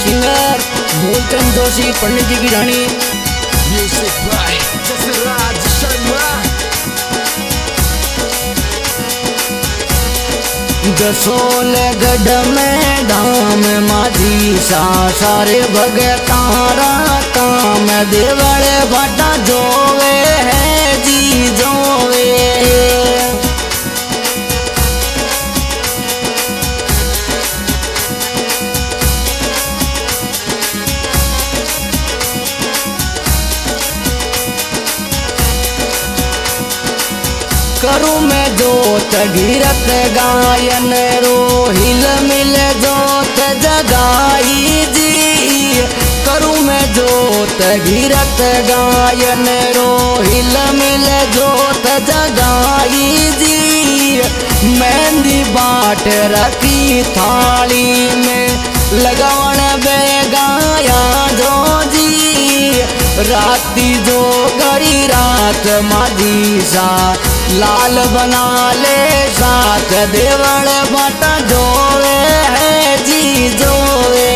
Singer Moolchand Joshi, Pandit ji की रानी। Music by Jasraj Sharma. Jasolgarh में धाम माझी सा सारे भगतारा काम देवड़े भट्टा जोवे है जी जोवे। करूँ मैं जोत गिरत गायन रो हिल मिल जोत जगाई जी। करूँ मैं जोत गिरत गायन रो हिल मिल जोत जगाई जी। मेहंदी बाट रखी थाली में लगावन बेगाया जो जी। राती जो गरी रात माझी सा लाल बना ले साथ देवड़ भट जोवे है जी जोवे।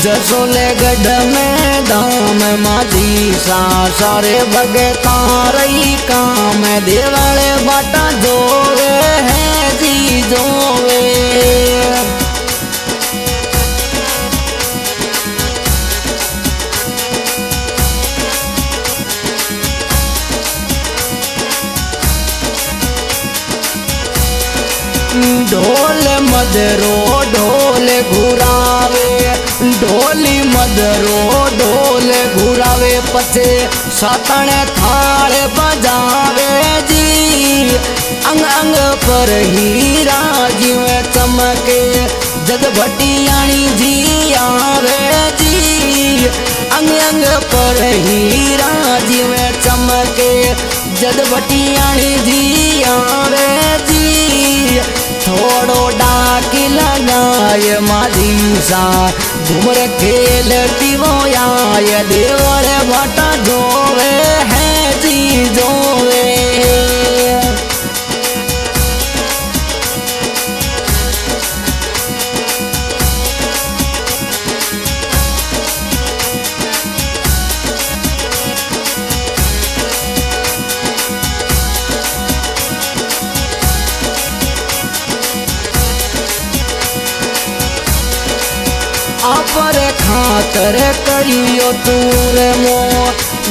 जसोलगढ़ में धाम माझी सा सारे भगता रही काम देवड़े बाटा जोवे है जी जोवे। ढोल मदरो ढोल घुरावे ढोली मदरो ढोल घुरावे पछे सातण थाल बजावे जी। अंग अंग पर हीरा जीव चमके जग भटियाणी जी आवे जी। अंग अंग पर हीरा जीव चमके जग भटियाणी जी आवे जी। थोड़ो डाकी लगाए माझी सा घूमर खेल दिवो आय देवड़ भट जोवे है जी जोवे। पर खातर करियो तूर मो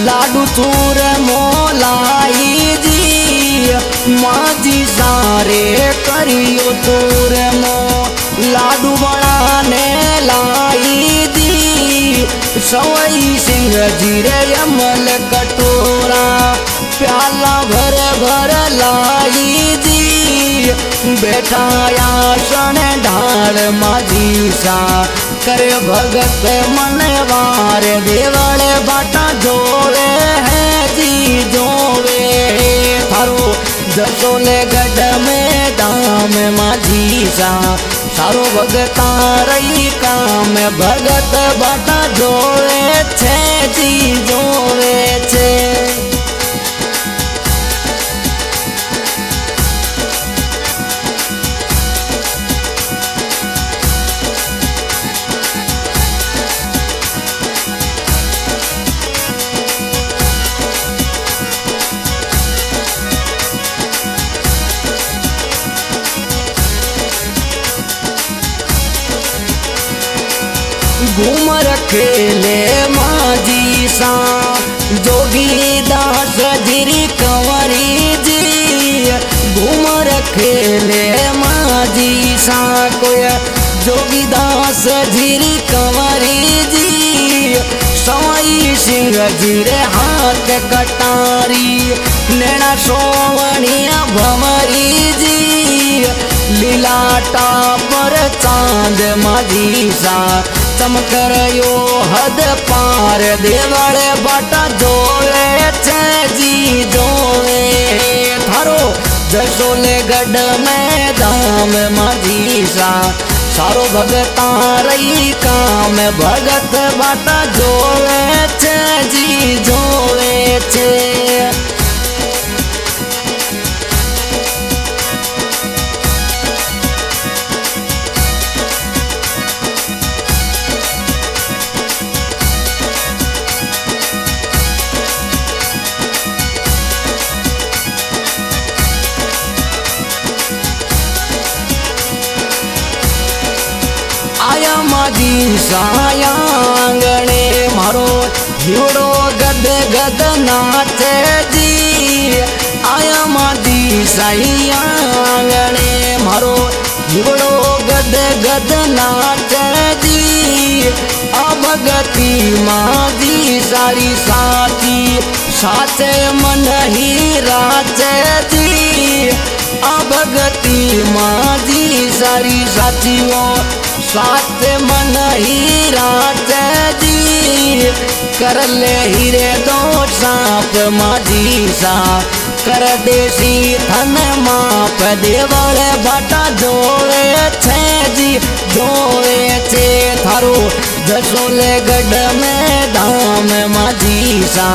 लाडू तूर मो लाई जी। माझी सारे करियो तूर मो लाडू बनाने लाई जी। सवई सिंह जीरे अमल कटोरा प्याला भर भर लाई जी। बैठाया सन ढाल माझी सा कर भगत मनवार देवड़ बाटा जोवे है जी जोवे। थारो जसोलगढ़ में धाम माझी सा सारो भगता रही काम भगत बाटा जोवे छे जी जोवे छे। घूम रखेले माझी सा जोगी दास जिरी कंवरी जी। घूम रखेले माझी सा कोय जोगी दास जिरी कंवरी जी। सवाई सिंह जीरे हाथ कटारी नैना सोवनिया भमरी जी। लीलाटा पर चांद माझी सा ચમકરયો હદ પાર દેવળે બાટા જોવે છે જી જોવે થારો જશોલે ગઢ મેદામ માજી સા સારો ભગતા રહી કામ ભગત બાટા જોવે છે જી જોવે છે આયા માજી સાયાંગણે મારો હીવડો ગદ ગદ નાચે જી આયા માજી સાયાંગણે મારો હીવડો ગદ ગદ નાચે જી આ ભગતી માજી સારી સાચી સાચે મન હીરા છે જી આ ભગતી માજી સારી સાચીઓ साथ मन हीरा जी कर ले हीरे दो सांप माझी सा कर देसी थन माप देवल बाटा जोवे छे जी जोवे छे थारो जसोले गढ़ में धाम माझी सा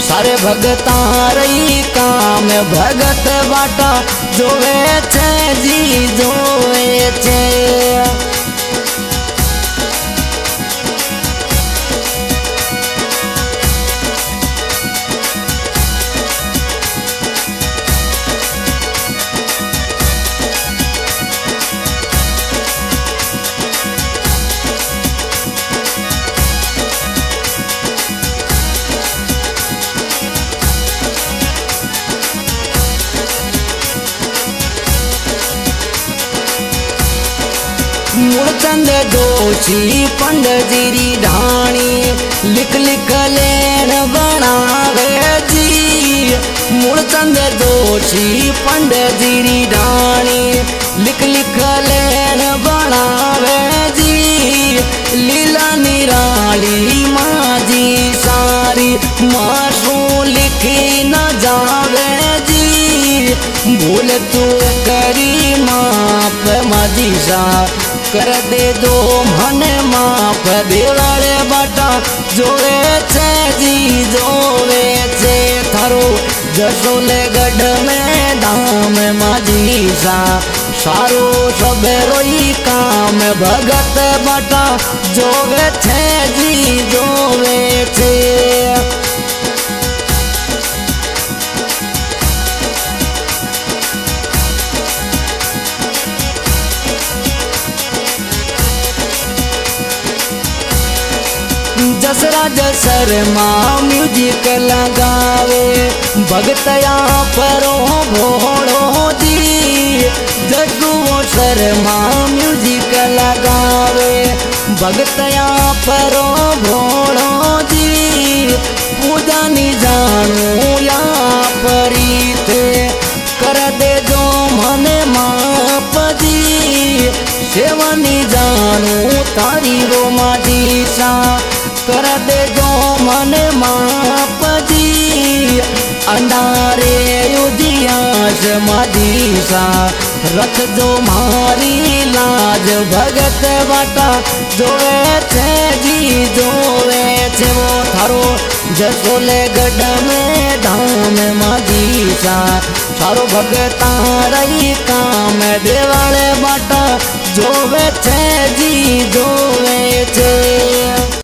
सारे भगता रही काम भगत बाटा जोवे छे जी जोवे छे मूलचंद जोशी पंडजीरी ढाणी लिख लिख लेन बनावे जी मूलचंद जोशी पंडजीरी ढाणी लिख लिख लेन बनावे जी लीला निराली माजी सारी मासू लिखी न जावे जी भूल तू करी माप माजी सा कर दे दो मन माप देवड़े बाटा जोवे छे जी जोवे छे थारो जसोले गढ़ में धाम माझी सा सारो सबेरो ही काम भगत बाटा जोवे छे जी जोवे छे जसराज शर्मा म्यूजिक लगावे भगतया परो भोड़ो जी जगुओ शर्मा म्यूजिक लगावे भगतया परो भोड़ो जी पूजा नी जानू या परीत कर दे जो मन माप जी सेवनी जानू तारी रो माजी सा कर दे जो मन माप जी अंडारे युधियास माझी सा रख जो मारी लाज भगत बाटा जोवे छे जी जोवे छे वो थारो जसोले गढ़ में धाम माझी सा सारो भगता रही काम देवल बाटा जोवे छे जी जोवे छे।